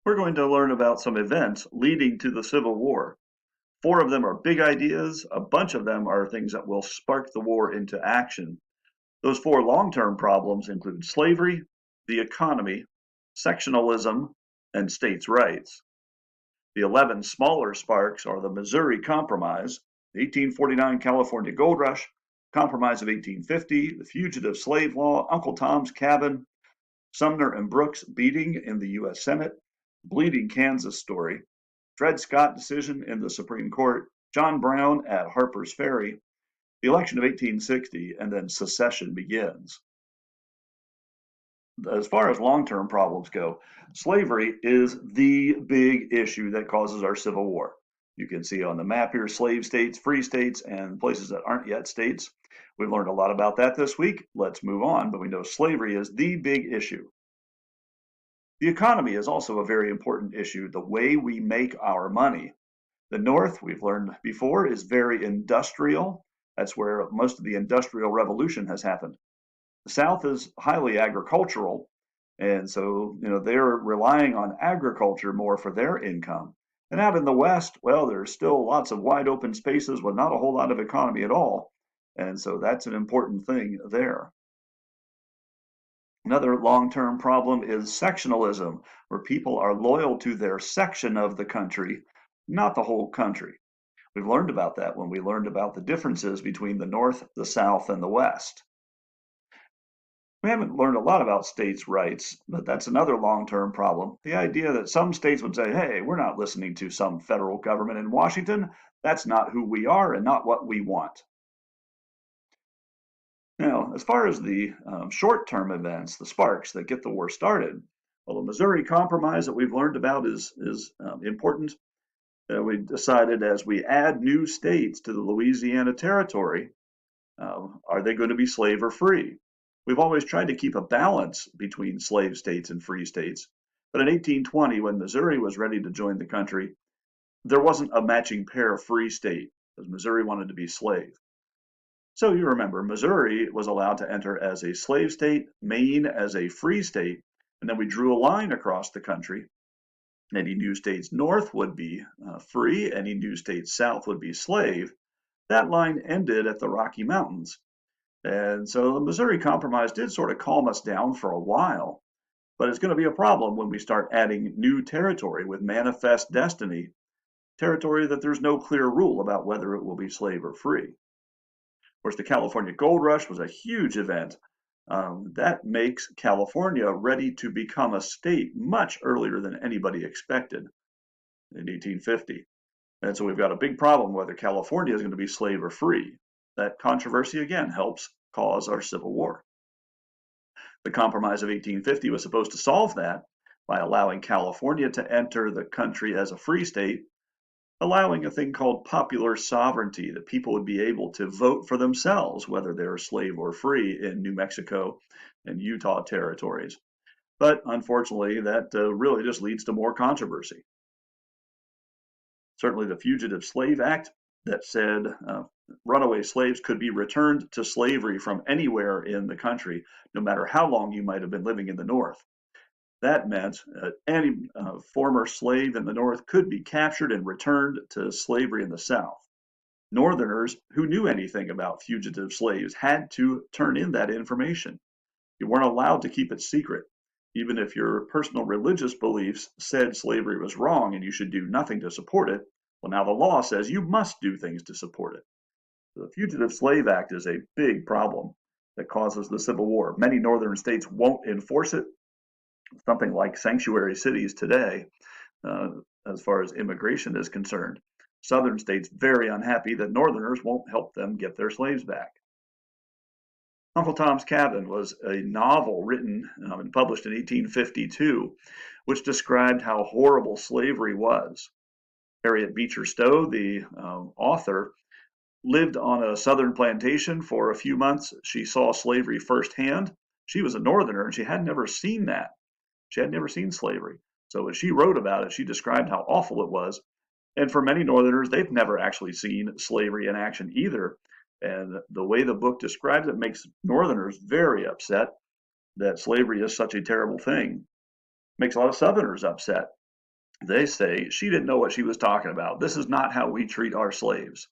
We're going to learn about some events leading to the Civil War. Four of them are big ideas, a bunch of them are things that will spark the war into action. Those four long term problems include slavery, the economy, sectionalism, and states' rights. The 11 smaller sparks are the Missouri Compromise, the 1849 California Gold Rush, Compromise of 1850, the Fugitive Slave Law, Uncle Tom's Cabin, Sumner and Brooks beating in the U.S. Senate, Bleeding Kansas story, Dred Scott decision in the Supreme Court, John Brown at Harper's Ferry, the election of 1860, and then secession begins. As far as long term problems go, slavery is the big issue that causes our Civil War. You can see on the map here slave states, free states, and places that aren't yet states. We've learned a lot about that this week. Let's move on, but we know slavery is the big issue. The economy is also a very important issue, the way we make our money. The North, we've learned before, is very industrial. That's where most of the Industrial Revolution has happened. The South is highly agricultural, and so they're relying on agriculture more for their income. And out in the West, well, there's still lots of wide open spaces with not a whole lot of economy at all. And so that's an important thing there. Another long-term problem is sectionalism, where people are loyal to their section of the country, not the whole country. We've learned about that when we learned about the differences between the North, the South, and the West. We haven't learned a lot about states' rights, but that's another long-term problem. The idea that some states would say, hey, we're not listening to some federal government in Washington. That's not who we are and not what we want. Now, as far as the short-term events, the sparks that get the war started, well, the Missouri Compromise that we've learned about is important. We decided as we add new states to the Louisiana Territory, are they going to be slave or free? We've always tried to keep a balance between slave states and free states, but in 1820, when Missouri was ready to join the country, there wasn't a matching pair free state, because Missouri wanted to be slave. So you remember, Missouri was allowed to enter as a slave state, Maine as a free state, and then we drew a line across the country. Any new states north would be free, any new states south would be slave. That line ended at the Rocky Mountains. And so the Missouri Compromise did sort of calm us down for a while, but it's going to be a problem when we start adding new territory with manifest destiny, territory that there's no clear rule about whether it will be slave or free. Of course, the California Gold Rush was a huge event. That makes California ready to become a state much earlier than anybody expected in 1850. And so we've got a big problem whether California is going to be slave or free. That controversy, again, helps cause our Civil War. The Compromise of 1850 was supposed to solve that by allowing California to enter the country as a free state, allowing a thing called popular sovereignty, that people would be able to vote for themselves whether they're slave or free in New Mexico and Utah territories. But unfortunately, that really just leads to more controversy. Certainly the Fugitive Slave Act that said runaway slaves could be returned to slavery from anywhere in the country, no matter how long you might have been living in the North. That meant any former slave in the North could be captured and returned to slavery in the South. Northerners who knew anything about fugitive slaves had to turn in that information. You weren't allowed to keep it secret, even if your personal religious beliefs said slavery was wrong and you should do nothing to support it. Well, now the law says you must do things to support it. The Fugitive Slave Act is a big problem that causes the Civil War. Many northern states won't enforce it. Something like sanctuary cities today, as far as immigration is concerned. Southern states very unhappy that Northerners won't help them get their slaves back. Uncle Tom's Cabin was a novel written and published in 1852, which described how horrible slavery was. Harriet Beecher Stowe, the author, lived on a southern plantation for a few months. She saw slavery firsthand. She was a Northerner and she had never seen that. She had never seen slavery. So when she wrote about it, she described how awful it was. And for many Northerners, they've never actually seen slavery in action either. And the way the book describes it makes Northerners very upset that slavery is such a terrible thing. Makes a lot of Southerners upset They say she didn't know what she was talking about. This is not how we treat our slaves.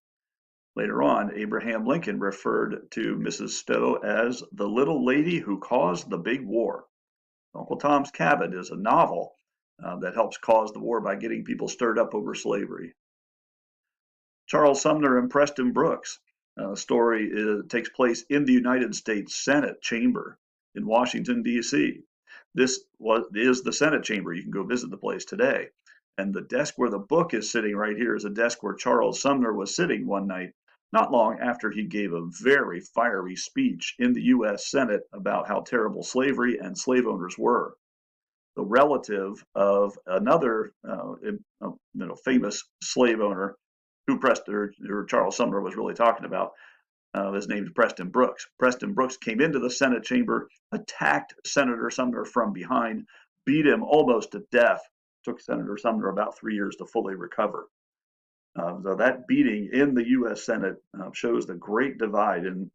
Later on, Abraham Lincoln referred to Mrs. Stowe as the little lady who caused the big war. Uncle Tom's Cabin is a novel that helps cause the war by getting people stirred up over slavery. Charles Sumner and Preston Brooks. Story takes place in the United States Senate chamber in Washington, D.C. Is the Senate chamber. You can go visit the place today. And the desk where the book is sitting right here is a desk where Charles Sumner was sitting one night, not long after he gave a very fiery speech in the U.S. Senate about how terrible slavery and slave owners were. The relative of another famous slave owner who Charles Sumner was really talking about. His name is Preston Brooks. Preston Brooks came into the Senate chamber, attacked Senator Sumner from behind, beat him almost to death. Took Senator Sumner about 3 years to fully recover. So that beating in the U.S. Senate shows the great divide in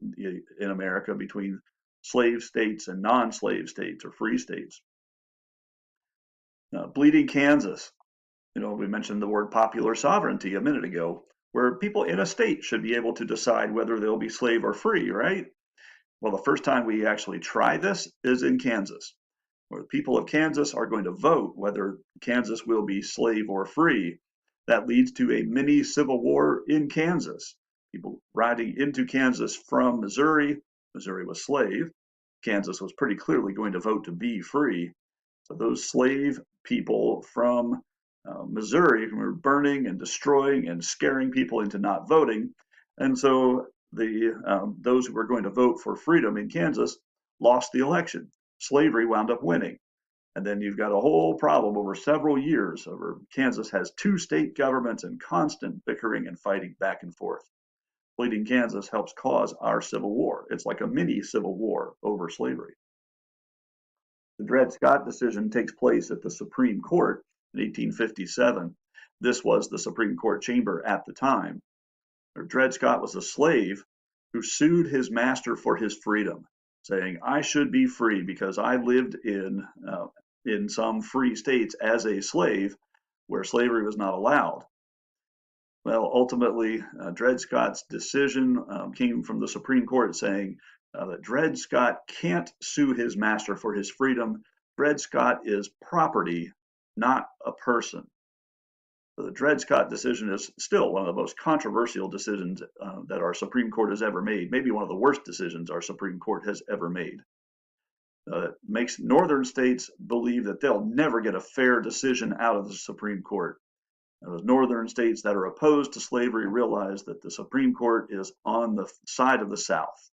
America between slave states and non-slave states or free states. Bleeding Kansas. We mentioned the word popular sovereignty a minute ago, where people in a state should be able to decide whether they'll be slave or free, right? Well, the first time we actually try this is in Kansas, where the people of Kansas are going to vote whether Kansas will be slave or free. That leads to a mini civil war in Kansas. People riding into Kansas from Missouri. Missouri was slave. Kansas was pretty clearly going to vote to be free. So those slave people from Missouri were burning and destroying and scaring people into not voting. And so those who were going to vote for freedom in Kansas lost the election. Slavery wound up winning. And then you've got a whole problem over several years. Kansas has two state governments and constant bickering and fighting back and forth. Bleeding Kansas helps cause our Civil War. It's like a mini Civil War over slavery. The Dred Scott decision takes place at the Supreme Court in 1857. This was the Supreme Court chamber at the time. Dred Scott was a slave who sued his master for his freedom, saying, I should be free because I lived in some free states as a slave where slavery was not allowed. Well, ultimately, Dred Scott's decision came from the Supreme Court saying that Dred Scott can't sue his master for his freedom. Dred Scott is property, not a person. So the Dred Scott decision is still one of the most controversial decisions that our Supreme Court has ever made, maybe one of the worst decisions our Supreme Court has ever made. It makes northern states believe that they'll never get a fair decision out of the Supreme Court. Those northern states that are opposed to slavery realize that the Supreme Court is on the side of the South.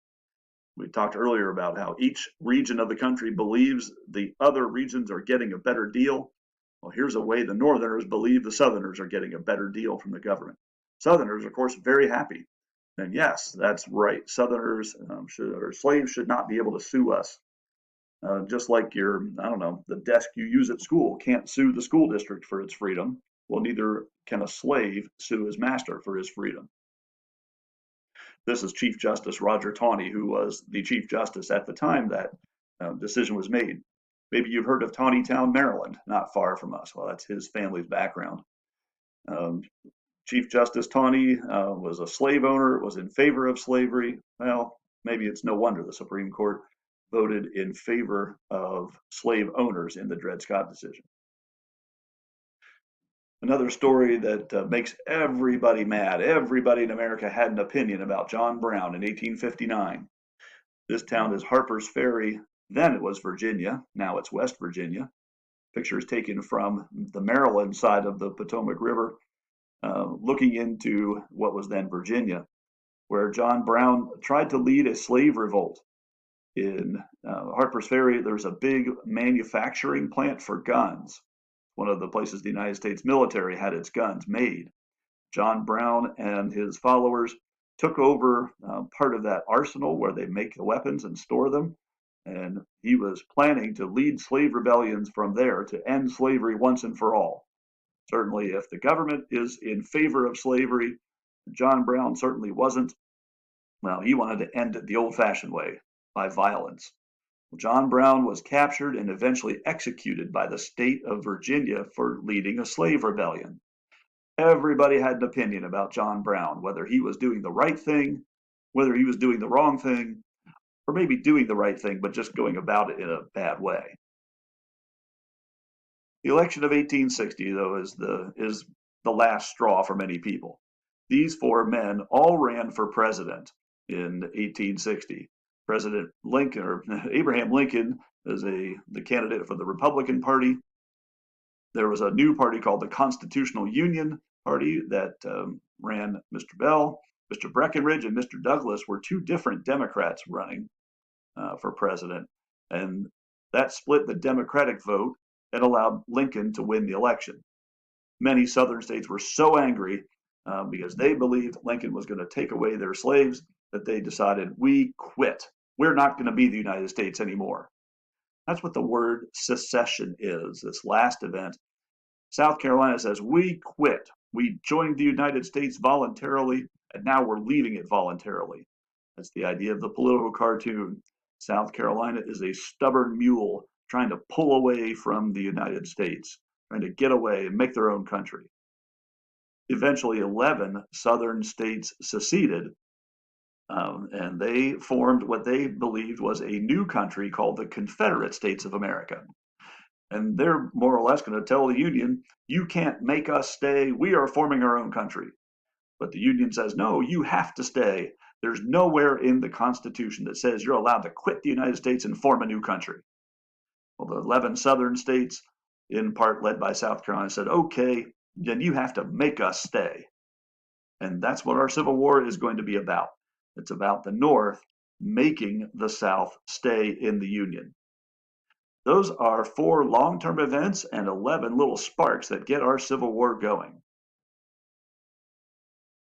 We talked earlier about how each region of the country believes the other regions are getting a better deal. Well, here's a way the Northerners believe the Southerners are getting a better deal from the government. Southerners, of course, very happy. And yes, that's right. Southerners or slaves should not be able to sue us. Just like the desk you use at school can't sue the school district for its freedom. Well, neither can a slave sue his master for his freedom. This is Chief Justice Roger Taney, who was the Chief Justice at the time that decision was made. Maybe you've heard of Taneytown, Maryland, not far from us. Well, that's his family's background. Chief Justice Taney was a slave owner, was in favor of slavery. Well, maybe it's no wonder the Supreme Court voted in favor of slave owners in the Dred Scott decision. Another story that makes everybody mad. Everybody in America had an opinion about John Brown in 1859. This town is Harper's Ferry. Then it was Virginia. Now it's West Virginia. Pictures taken from the Maryland side of the Potomac River, looking into what was then Virginia, where John Brown tried to lead a slave revolt. In Harper's Ferry, there's a big manufacturing plant for guns. One of the places the United States military had its guns made. John Brown and his followers took over part of that arsenal where they make the weapons and store them. And he was planning to lead slave rebellions from there to end slavery once and for all. Certainly, if the government is in favor of slavery, John Brown certainly wasn't. Well, he wanted to end it the old-fashioned way, by violence. John Brown was captured and eventually executed by the state of Virginia for leading a slave rebellion. Everybody had an opinion about John Brown, whether he was doing the right thing, whether he was doing the wrong thing, or maybe doing the right thing but just going about it in a bad way. The election of 1860, though, is the last straw for many people. These four men all ran for president in 1860. President Lincoln, or Abraham Lincoln, is the candidate for the Republican Party. There was a new party called the Constitutional Union Party that ran Mr. Bell. Mr. Breckinridge and Mr. Douglas were two different Democrats running for president, and that split the Democratic vote and allowed Lincoln to win the election. Many Southern states were so angry because they believed Lincoln was going to take away their slaves that they decided, we quit. We're not going to be the United States anymore. That's what the word secession is, this last event. South Carolina says, we quit. We joined the United States voluntarily, and now we're leaving it voluntarily. That's the idea of the political cartoon. South Carolina is a stubborn mule trying to pull away from the United States, trying to get away and make their own country. Eventually, 11 southern states seceded, and they formed what they believed was a new country called the Confederate States of America. And they're more or less going to tell the Union, you can't make us stay. We are forming our own country. But the Union says, no, you have to stay. There's nowhere in the Constitution that says you're allowed to quit the United States and form a new country. Well, the 11 southern states, in part led by South Carolina, said, okay, then you have to make us stay. And that's what our Civil War is going to be about. It's about the North making the South stay in the Union. Those are 4 long-term events and 11 little sparks that get our Civil War going.